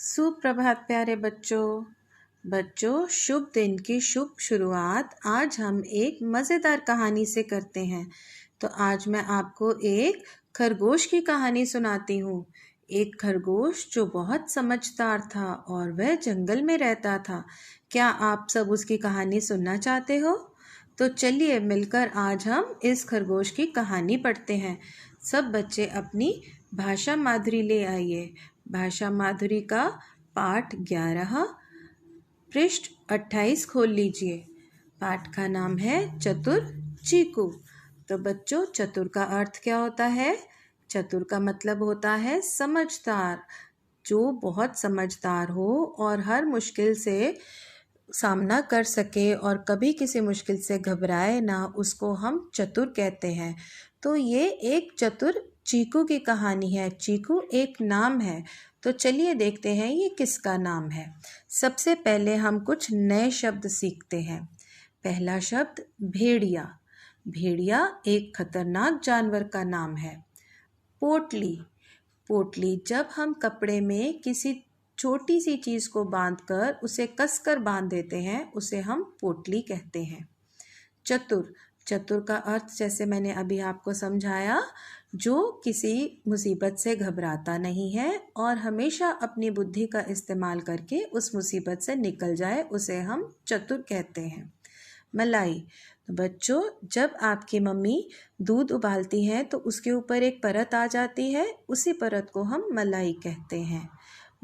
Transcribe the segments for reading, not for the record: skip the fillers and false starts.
सुप्रभात प्यारे बच्चों शुभ दिन की शुभ शुरुआत आज हम एक मज़ेदार कहानी से करते हैं। तो आज मैं आपको एक खरगोश की कहानी सुनाती हूँ। एक खरगोश जो बहुत समझदार था और वह जंगल में रहता था। क्या आप सब उसकी कहानी सुनना चाहते हो? तो चलिए मिलकर आज हम इस खरगोश की कहानी पढ़ते हैं। सब बच्चे अपनी भाषा माधुरी ले आइए। भाषा माधुरी का पाठ 11 पृष्ठ 28 खोल लीजिए। पाठ का नाम है चतुर चीकू। तो बच्चों, चतुर का अर्थ क्या होता है? चतुर का मतलब होता है समझदार, जो बहुत समझदार हो और हर मुश्किल से सामना कर सके और कभी किसी मुश्किल से घबराए ना, उसको हम चतुर कहते हैं। तो ये एक चतुर चीकू की कहानी है। चीकू एक नाम है। तो चलिए देखते हैं ये किसका नाम है। सबसे पहले हम कुछ नए शब्द सीखते हैं। पहला शब्द भेड़िया। भेड़िया एक खतरनाक जानवर का नाम है। पोटली। पोटली जब हम कपड़े में किसी छोटी सी चीज़ को बांधकर उसे कसकर बांध देते हैं, उसे हम पोटली कहते हैं। चतुर। चतुर का अर्थ जैसे मैंने अभी आपको समझाया, जो किसी मुसीबत से घबराता नहीं है और हमेशा अपनी बुद्धि का इस्तेमाल करके उस मुसीबत से निकल जाए, उसे हम चतुर कहते हैं। मलाई। तो बच्चों, जब आपकी मम्मी दूध उबालती हैं तो उसके ऊपर एक परत आ जाती है, उसी परत को हम मलाई कहते हैं।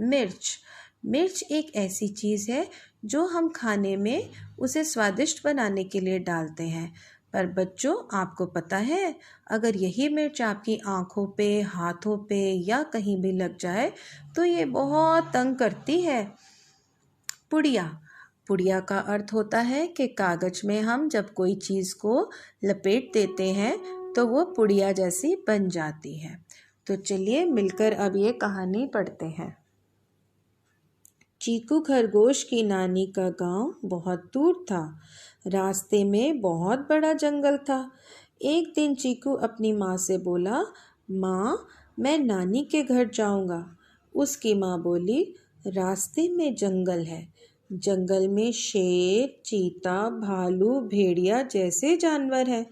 मिर्च। मिर्च एक ऐसी चीज़ है जो हम खाने में उसे स्वादिष्ट बनाने के लिए डालते हैं। पर बच्चों, आपको पता है, अगर यही मिर्च आपकी आँखों पे, हाथों पे या कहीं भी लग जाए तो ये बहुत तंग करती है। पुड़िया। पुड़िया का अर्थ होता है कि कागज में हम जब कोई चीज़ को लपेट देते हैं तो वो पुड़िया जैसी बन जाती है। तो चलिए मिलकर अब ये कहानी पढ़ते हैं। चीकू खरगोश की नानी का गांव बहुत दूर था। रास्ते में बहुत बड़ा जंगल था। एक दिन चीकू अपनी माँ से बोला, माँ, मैं नानी के घर जाऊंगा। उसकी माँ बोली, रास्ते में जंगल है। जंगल में शेर, चीता, भालू, भेड़िया जैसे जानवर हैं।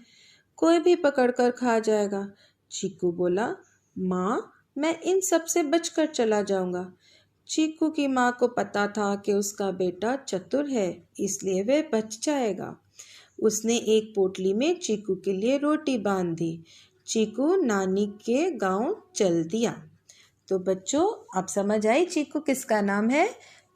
कोई भी पकड़कर खा जाएगा। चीकू बोला, माँ, मैं इन सब से बचकर चला जाऊंगा। चीकू की माँ को पता था कि उसका बेटा चतुर है, इसलिए वह बच जाएगा। उसने एक पोटली में चीकू के लिए रोटी बांध दी। चीकू नानी के गांव चल दिया। तो बच्चों, अब समझ आई चीकू किसका नाम है?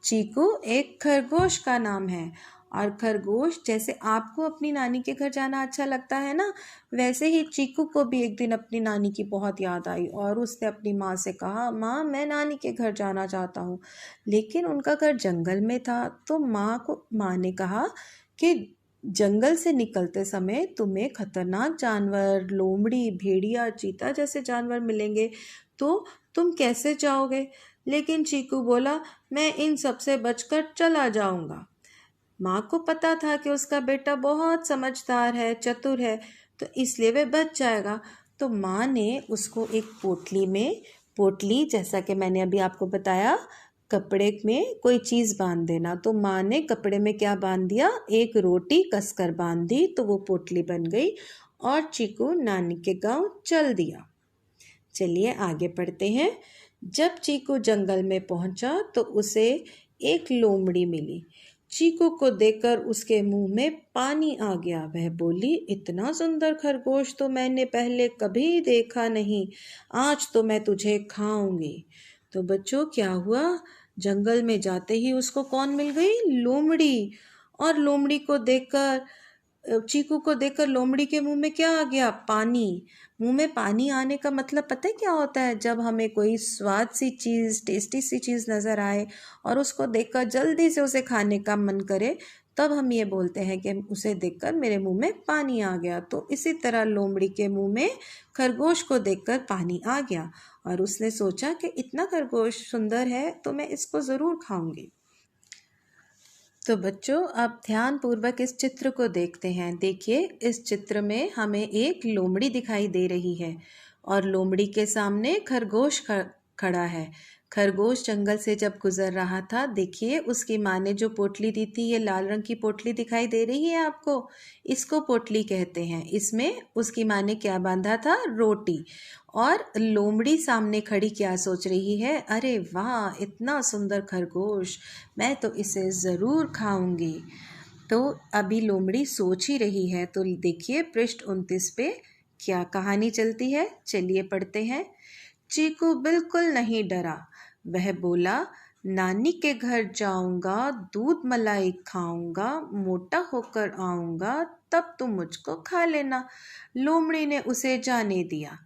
चीकू एक खरगोश का नाम है। और खरगोश जैसे आपको अपनी नानी के घर जाना अच्छा लगता है ना, वैसे ही चीकू को भी एक दिन अपनी नानी की बहुत याद आई और उसने अपनी माँ से कहा, माँ, मैं नानी के घर जाना चाहता हूँ। लेकिन उनका घर जंगल में था। तो माँ ने कहा कि जंगल से निकलते समय तुम्हें खतरनाक जानवर, लोमड़ी, भेड़िया, चीता जैसे जानवर मिलेंगे, तो तुम कैसे जाओगे? लेकिन चीकू बोला, मैं इन सब से बचकर चला जाऊंगा। माँ को पता था कि उसका बेटा बहुत समझदार है, चतुर है, तो इसलिए वह बच जाएगा। तो माँ ने उसको एक पोटली जैसा कि मैंने अभी आपको बताया, कपड़े में कोई चीज़ बांध देना। तो माँ ने कपड़े में क्या बांध दिया? एक रोटी कसकर बांध दी, तो वो पोटली बन गई और चीकू नानी के गांव चल दिया। चलिए आगे पढ़ते हैं। जब चीकू जंगल में पहुंचा तो उसे एक लोमड़ी मिली। चीकू को देखकर उसके मुंह में पानी आ गया। वह बोली, इतना सुंदर खरगोश तो मैंने पहले कभी देखा नहीं। आज तो मैं तुझे खाऊंगी। तो बच्चों, क्या हुआ? जंगल में जाते ही उसको कौन मिल गई? लोमड़ी। और लोमड़ी को देखकर, चीकू को देखकर लोमड़ी के मुंह में क्या आ गया? पानी। मुंह में पानी आने का मतलब पता है क्या होता है? जब हमें कोई स्वाद सी चीज़, टेस्टी सी चीज़ नज़र आए और उसको देखकर जल्दी से उसे खाने का मन करे, तब हम ये बोलते हैं कि उसे देखकर मेरे मुंह में पानी आ गया। तो इसी तरह लोमड़ी के मुंह में खरगोश को देखकर पानी आ गया और उसने सोचा कि इतना खरगोश सुंदर है तो मैं इसको ज़रूर खाऊंगी। तो बच्चों, अब ध्यान पूर्वक इस चित्र को देखते हैं। देखिए, इस चित्र में हमें एक लोमड़ी दिखाई दे रही है और लोमड़ी के सामने खरगोश खड़ा है। खरगोश जंगल से जब गुजर रहा था, देखिए उसकी माँ ने जो पोटली दी थी, ये लाल रंग की पोटली दिखाई दे रही है आपको, इसको पोटली कहते हैं। इसमें उसकी माँ ने क्या बांधा था? रोटी। और लोमड़ी सामने खड़ी क्या सोच रही है? अरे वाह, इतना सुंदर खरगोश, मैं तो इसे ज़रूर खाऊंगी। तो अभी लोमड़ी सोच ही रही है। तो देखिए पृष्ठ 29 पे क्या कहानी चलती है, चलिए पढ़ते हैं। चीकू बिल्कुल नहीं डरा। वह बोला, नानी के घर जाऊंगा, दूध मलाई खाऊंगा, मोटा होकर आऊंगा, तब तुम मुझको खा लेना। लोमड़ी ने उसे जाने दिया।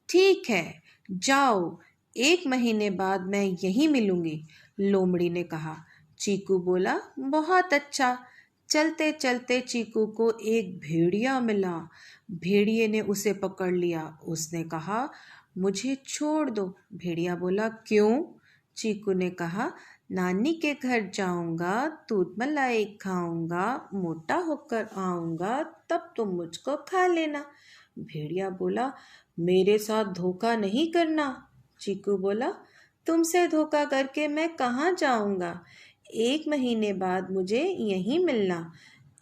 ठीक है, जाओ, 1 महीने बाद मैं यहीं मिलूंगी, लोमड़ी ने कहा। चीकू बोला, बहुत अच्छा। चलते चलते चीकू को एक भेड़िया मिला। भेड़िए ने उसे पकड़ लिया। उसने कहा, मुझे छोड़ दो। भेड़िया बोला, क्यों? चीकू ने कहा, नानी के घर जाऊंगा, दूध मलाई खाऊंगा, मोटा होकर आऊंगा, तब तुम मुझको खा लेना। भेड़िया बोला, मेरे साथ धोखा नहीं करना। चीकू बोला, तुमसे धोखा करके मैं कहाँ जाऊंगा? 1 महीने बाद मुझे यहीं मिलना।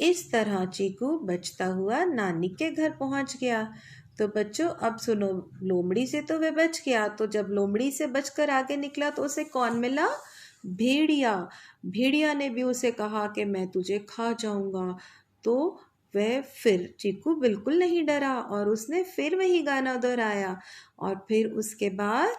इस तरह चीकू बचता हुआ नानी के घर पहुंच गया। तो बच्चों अब सुनो, लोमड़ी से तो वह बच गया। तो जब लोमड़ी से बचकर आगे निकला तो उसे कौन मिला? भेड़िया। भेड़िया ने भी उसे कहा कि मैं तुझे खा जाऊंगा। तो वह फिर, चीकू बिल्कुल नहीं डरा और उसने फिर वही गाना दोहराया। और फिर उसके बाद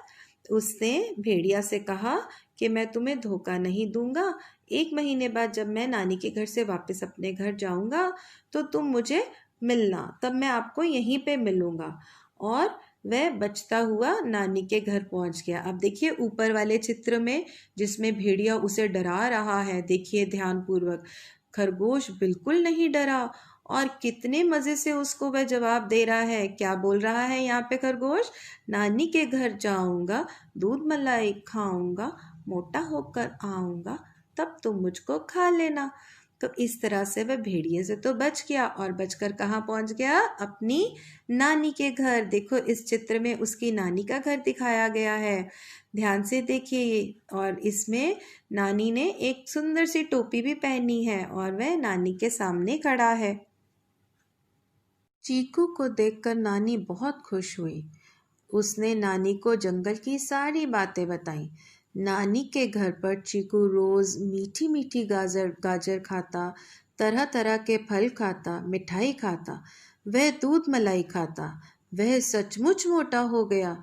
उसने भेड़िया से कहा कि मैं तुम्हें धोखा नहीं दूंगा। 1 महीने बाद जब मैं नानी के घर से वापस अपने घर जाऊंगा तो तुम मुझे मिलना, तब मैं आपको यहीं पे मिलूंगा। और वह बचता हुआ नानी के घर पहुंच गया। अब देखिए ऊपर वाले चित्र में जिसमें भेड़िया उसे डरा रहा है, देखिए ध्यानपूर्वक, खरगोश बिल्कुल नहीं डरा और कितने मज़े से उसको वह जवाब दे रहा है। क्या बोल रहा है यहाँ पे खरगोश? नानी के घर जाऊंगा, दूध मलाई खाऊंगा, मोटा होकर आऊंगा, तब तुम मुझको खा लेना। तो इस तरह से वह भेड़िए से तो बच गया और बचकर कहाँ पहुंच गया? अपनी नानी के घर। देखो इस चित्र में उसकी नानी का घर दिखाया गया है, ध्यान से देखिए। और इसमें नानी ने एक सुंदर सी टोपी भी पहनी है और वह नानी के सामने खड़ा है। चीकू को देखकर नानी बहुत खुश हुई। उसने नानी को जंगल की सारी बातें बताई। नानी के घर पर चीकू रोज मीठी मीठी गाजर खाता, तरह तरह के फल खाता, मिठाई खाता, वह दूध मलाई खाता। वह सचमुच मोटा हो गया।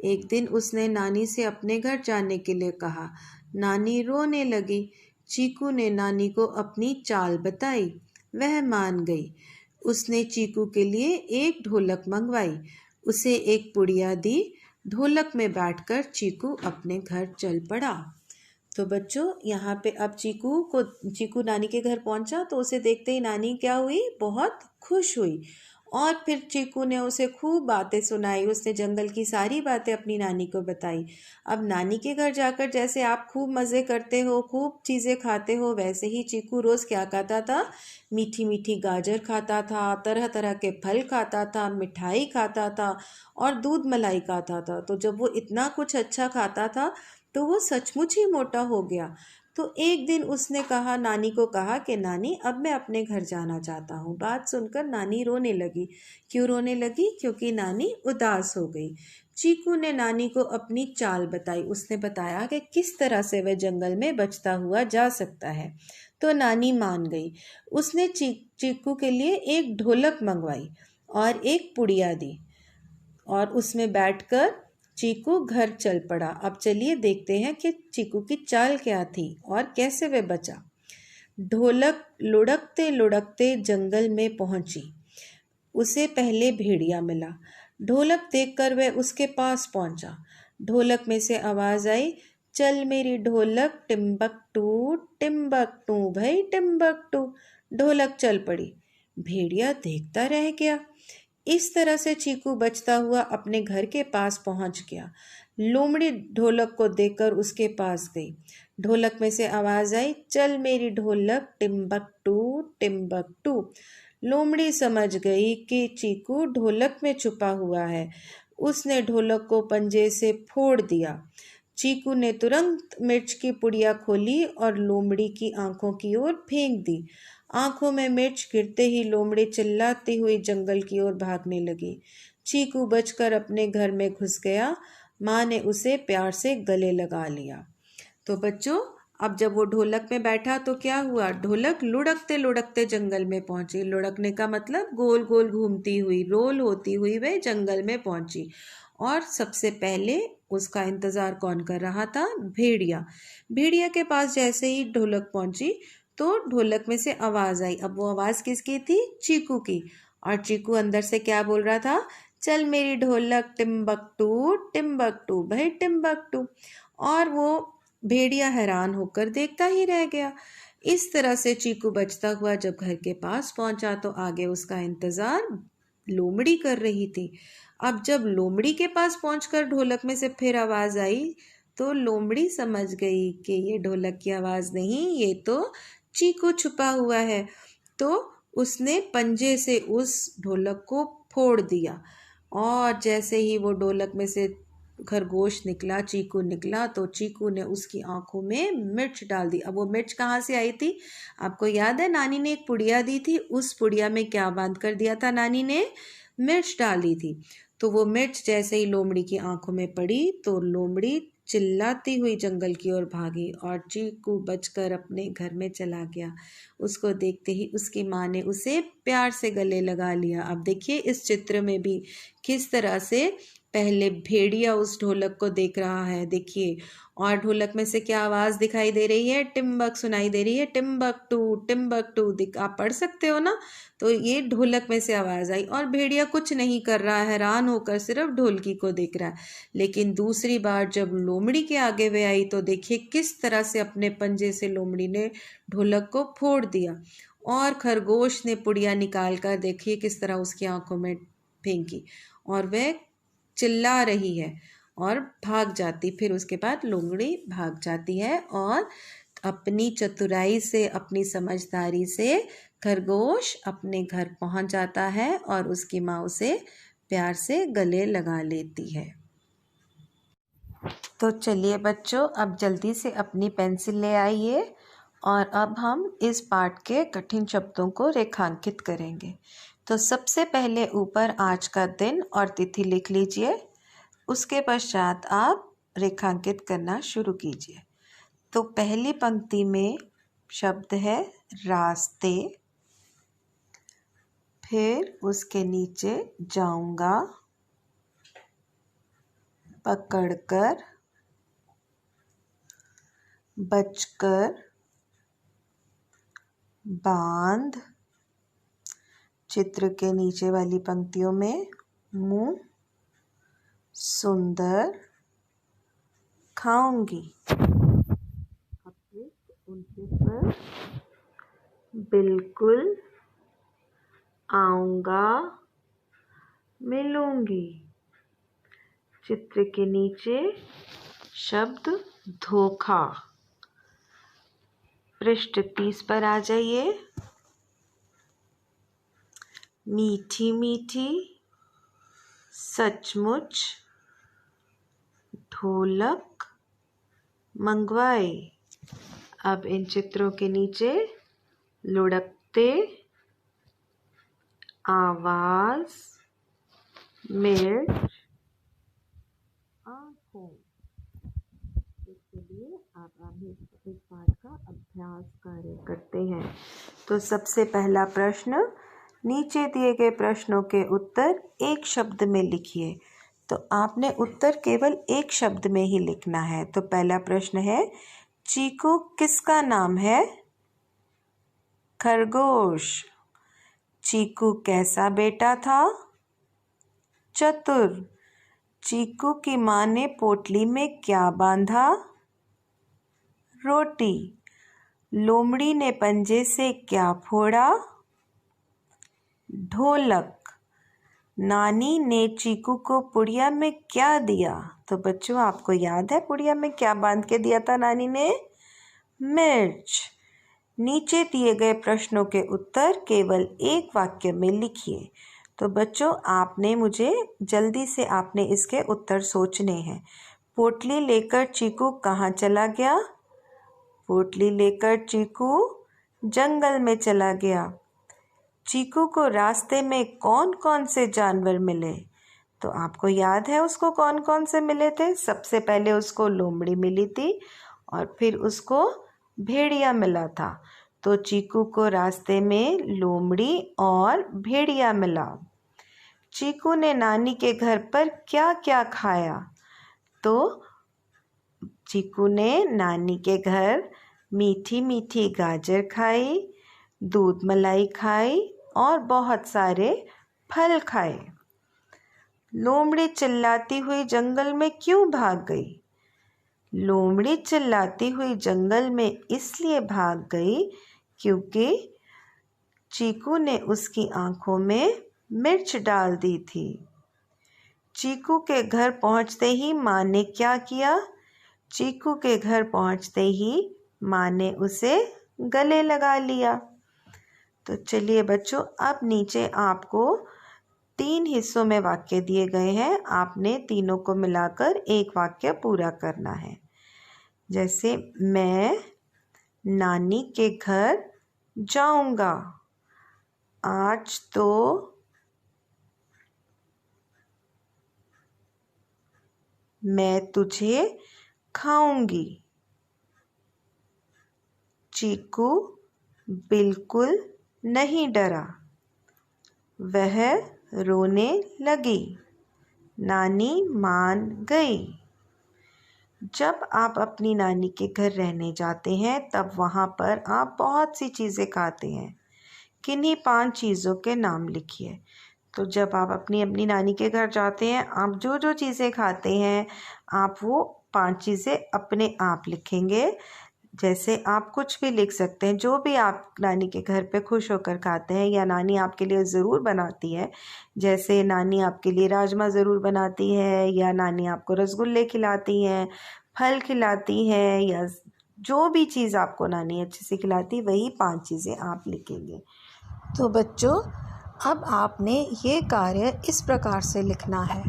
एक दिन उसने नानी से अपने घर जाने के लिए कहा। नानी रोने लगी। चीकू ने नानी को अपनी चाल बताई। वह मान गई। उसने चीकू के लिए एक ढोलक मंगवाई, उसे एक पुड़िया दी। ढोलक में बैठकर चीकू अपने घर चल पड़ा। तो बच्चों यहाँ पे अब चीकू नानी के घर पहुंचा तो उसे देखते ही नानी क्या हुई? बहुत खुश हुई। और फिर चीकू ने उसे खूब बातें सुनाई। उसने जंगल की सारी बातें अपनी नानी को बताई। अब नानी के घर जाकर जैसे आप खूब मज़े करते हो, खूब चीज़ें खाते हो, वैसे ही चीकू रोज़ क्या खाता था? मीठी मीठी गाजर खाता था, तरह तरह के फल खाता था, मिठाई खाता था और दूध मलाई खाता था। तो जब वो इतना कुछ अच्छा खाता था तो वो सचमुच ही मोटा हो गया। तो एक दिन उसने कहा, नानी को कहा कि नानी अब मैं अपने घर जाना चाहता हूँ। बात सुनकर नानी रोने लगी। क्यों रोने लगी? क्योंकि नानी उदास हो गई। चीकू ने नानी को अपनी चाल बताई। उसने बताया कि किस तरह से वह जंगल में बचता हुआ जा सकता है। तो नानी मान गई। उसने चीकू के लिए एक ढोलक मंगवाई और एक पुड़िया दी और उसमें बैठकर चीकू घर चल पड़ा। अब चलिए देखते हैं कि चीकू की चाल क्या थी और कैसे वह बचा। ढोलक लुढ़कते लुढ़कते जंगल में पहुंची। उसे पहले भेड़िया मिला। ढोलक देखकर वह उसके पास पहुंचा। ढोलक में से आवाज आई, चल मेरी ढोलक टिम्बकटू टिम्बकटू भाई टिम्बकटू। ढोलक चल पड़ी। भेड़िया देखता रह गया। इस तरह से चीकू बचता हुआ अपने घर के पास पहुंच गया। लोमड़ी ढोलक को देखकर उसके पास गई। ढोलक में से आवाज आई, चल मेरी ढोलक टिम्बकटू टिम्बकटू। लोमड़ी समझ गई कि चीकू ढोलक में छुपा हुआ है। उसने ढोलक को पंजे से फोड़ दिया। चीकू ने तुरंत मिर्च की पुड़िया खोली और लोमड़ी की आंखों की ओर फेंक दी। आंखों में मिर्च गिरते ही लोमड़ी चिल्लाती हुई जंगल की ओर भागने लगी। चीकू बचकर अपने घर में घुस गया। माँ ने उसे प्यार से गले लगा लिया। तो बच्चों, अब जब वो ढोलक में बैठा तो क्या हुआ? ढोलक लुढ़कते लुढ़कते जंगल में पहुंची। लुढ़कने का मतलब गोल गोल घूमती हुई, रोल होती हुई वह जंगल में पहुंची। और सबसे पहले उसका इंतजार कौन कर रहा था? भेड़िया। भेड़िया के पास जैसे ही ढोलक पहुंची तो ढोलक में से आवाज आई। अब वो आवाज किसकी थी? चीकू की। और चीकू अंदर से क्या बोल रहा था? चल मेरी ढोलक टिम्बकटू टिम्बकटू भाई टिम्बकटू। और वो भेड़िया हैरान होकर देखता ही रह गया। इस तरह से चीकू बचता हुआ जब घर के पास पहुंचा तो आगे उसका इंतजार लोमड़ी कर रही थी। अब जब लोमड़ी के पास पहुंचकर ढोलक में से फिर आवाज आई तो लोमड़ी समझ गई कि ये ढोलक की आवाज नहीं, ये तो चीकू छुपा हुआ है। तो उसने पंजे से उस ढोलक को फोड़ दिया और जैसे ही वो ढोलक में से खरगोश निकला, चीकू निकला, तो चीकू ने उसकी आंखों में मिर्च डाल दी। अब वो मिर्च कहाँ से आई थी? आपको याद है नानी ने एक पुड़िया दी थी, उस पुड़िया में क्या बांध कर दिया था नानी ने? मिर्च डाली थी। तो वो मिर्च जैसे ही लोमड़ी की आंखों में पड़ी तो लोमड़ी चिल्लाती हुई जंगल की ओर भागी और चीकू बचकर अपने घर में चला गया। उसको देखते ही उसकी माँ ने उसे प्यार से गले लगा लिया। अब देखिए इस चित्र में भी किस तरह से पहले भेड़िया उस ढोलक को देख रहा है, देखिए, और ढोलक में से क्या आवाज दिखाई दे रही है? टिम्बक सुनाई दे रही है, टिम्बकटू टिम्बकटू। आप पढ़ सकते हो ना? तो ये ढोलक में से आवाज आई और भेड़िया कुछ नहीं कर रहा है, हैरान होकर सिर्फ ढोलकी को देख रहा है। लेकिन दूसरी बार जब लोमड़ी के आगे वे आई तो देखिए किस तरह से अपने पंजे से लोमड़ी ने ढोलक को फोड़ दिया और खरगोश ने पुड़िया निकाल कर देखिए किस तरह उसकी आंखों में फेंकी और वह चिल्ला रही है और भाग जाती। फिर उसके बाद लोमड़ी भाग जाती है और अपनी चतुराई से, अपनी समझदारी से खरगोश अपने घर पहुंच जाता है और उसकी माँ उसे प्यार से गले लगा लेती है। तो चलिए बच्चों, अब जल्दी से अपनी पेंसिल ले आइए और अब हम इस पाठ के कठिन शब्दों को रेखांकित करेंगे। तो सबसे पहले ऊपर आज का दिन और तिथि लिख लीजिए। उसके पश्चात आप रेखांकित करना शुरू कीजिए। तो पहली पंक्ति में शब्द है रास्ते, फिर उसके नीचे जाऊंगा, पकड़कर, बचकर, बांध, चित्र के नीचे वाली पंक्तियों में मुंह, सुंदर, खाऊंगी, उनके पर, बिल्कुल, आऊंगा, मिलूंगी। चित्र के नीचे शब्द धोखा। पृष्ठ 30 पर आ जाइए। मीठी मीठी, सचमुच, ढोलक, मंगवाए। अब इन चित्रों के नीचे लुढ़कते, आवाज, मिर्च, आंखों। इसके लिए आप इस पाठ का अभ्यास कार्य करते हैं। तो सबसे पहला प्रश्न, नीचे दिए गए प्रश्नों के उत्तर एक शब्द में लिखिए। तो आपने उत्तर केवल एक शब्द में ही लिखना है। तो पहला प्रश्न है, चीकू किसका नाम है? खरगोश। चीकू कैसा बेटा था? चतुर। चीकू की माँ ने पोटली में क्या बांधा? रोटी। लोमड़ी ने पंजे से क्या फोड़ा? ढोलक। नानी ने चीकू को पुड़िया में क्या दिया? तो बच्चों, आपको याद है पुड़िया में क्या बांध के दिया था नानी ने? मिर्च। नीचे दिए गए प्रश्नों के उत्तर केवल एक वाक्य में लिखिए। तो बच्चों, आपने मुझे जल्दी से इसके उत्तर सोचने हैं। पोटली लेकर चीकू कहाँ चला गया? पोटली लेकर चीकू जंगल में चला गया। चीकू को रास्ते में कौन कौन से जानवर मिले? तो आपको याद है उसको कौन कौन से मिले थे? सबसे पहले उसको लोमड़ी मिली थी और फिर उसको भेड़िया मिला था। तो चीकू को रास्ते में लोमड़ी और भेड़िया मिला। चीकू ने नानी के घर पर क्या क्या खाया? तो चीकू ने नानी के घर मीठी मीठी गाजर खाई, दूध मलाई खाई और बहुत सारे फल खाए। लोमड़ी चिल्लाती हुई जंगल में क्यों भाग गई? लोमड़ी चिल्लाती हुई जंगल में इसलिए भाग गई क्योंकि चीकू ने उसकी आंखों में मिर्च डाल दी थी। चीकू के घर पहुंचते ही माँ ने क्या किया? चीकू के घर पहुंचते ही माँ ने उसे गले लगा लिया। तो चलिए बच्चों, अब नीचे आपको 3 हिस्सों में वाक्य दिए गए हैं। आपने तीनों को मिलाकर एक वाक्य पूरा करना है। जैसे मैं नानी के घर जाऊंगा। आज तो मैं तुझे खाऊंगी। चीकू बिल्कुल नहीं डरा, वह रोने लगी। नानी मान गई। जब आप अपनी नानी के घर रहने जाते हैं तब वहाँ पर आप बहुत सी चीज़ें खाते हैं। किन्हीं 5 चीज़ों के नाम लिखिए। तो जब आप अपनी नानी के घर जाते हैं, आप जो जो चीज़ें खाते हैं आप वो 5 चीज़ें अपने आप लिखेंगे। जैसे आप कुछ भी लिख सकते हैं, जो भी आप नानी के घर पे खुश होकर खाते हैं या नानी आपके लिए ज़रूर बनाती है। जैसे नानी आपके लिए राजमा ज़रूर बनाती है, या नानी आपको रसगुल्ले खिलाती हैं, फल खिलाती हैं, या जो भी चीज़ आपको नानी अच्छे से खिलाती, वही 5 चीज़ें आप लिखेंगे। तो बच्चों, अब आपने ये कार्य इस प्रकार से लिखना है।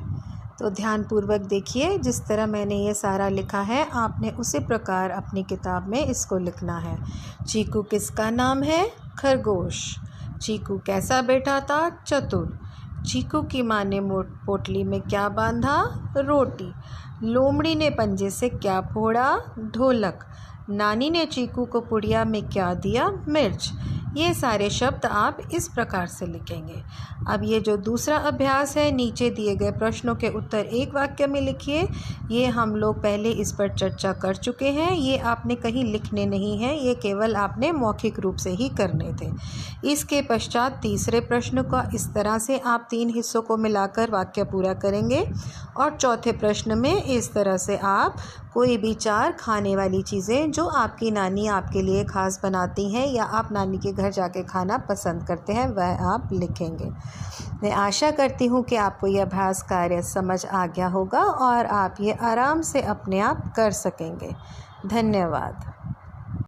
तो ध्यानपूर्वक देखिए, जिस तरह मैंने ये सारा लिखा है आपने उसी प्रकार अपनी किताब में इसको लिखना है। चीकू किसका नाम है? खरगोश। चीकू कैसा बेटा था? चतुर। चीकू की माँ ने पोटली में क्या बांधा? रोटी। लोमड़ी ने पंजे से क्या फोड़ा? ढोलक। नानी ने चीकू को पुड़िया में क्या दिया? मिर्च। ये सारे शब्द आप इस प्रकार से लिखेंगे। अब ये जो दूसरा अभ्यास है, नीचे दिए गए प्रश्नों के उत्तर एक वाक्य में लिखिए। ये हम लोग पहले इस पर चर्चा कर चुके हैं। ये आपने कहीं लिखने नहीं हैं, ये केवल आपने मौखिक रूप से ही करने थे। इसके पश्चात तीसरे प्रश्न का इस तरह से आप 3 हिस्सों को मिलाकर वाक्य पूरा करेंगे और चौथे प्रश्न में इस तरह से आप कोई भी 4 खाने वाली चीज़ें जो आपकी नानी आपके लिए ख़ास बनाती हैं या आप नानी के घर जाके खाना पसंद करते हैं, वह आप लिखेंगे। मैं आशा करती हूँ कि आपको यह अभ्यास कार्य समझ आ गया होगा और आप ये आराम से अपने आप कर सकेंगे। धन्यवाद।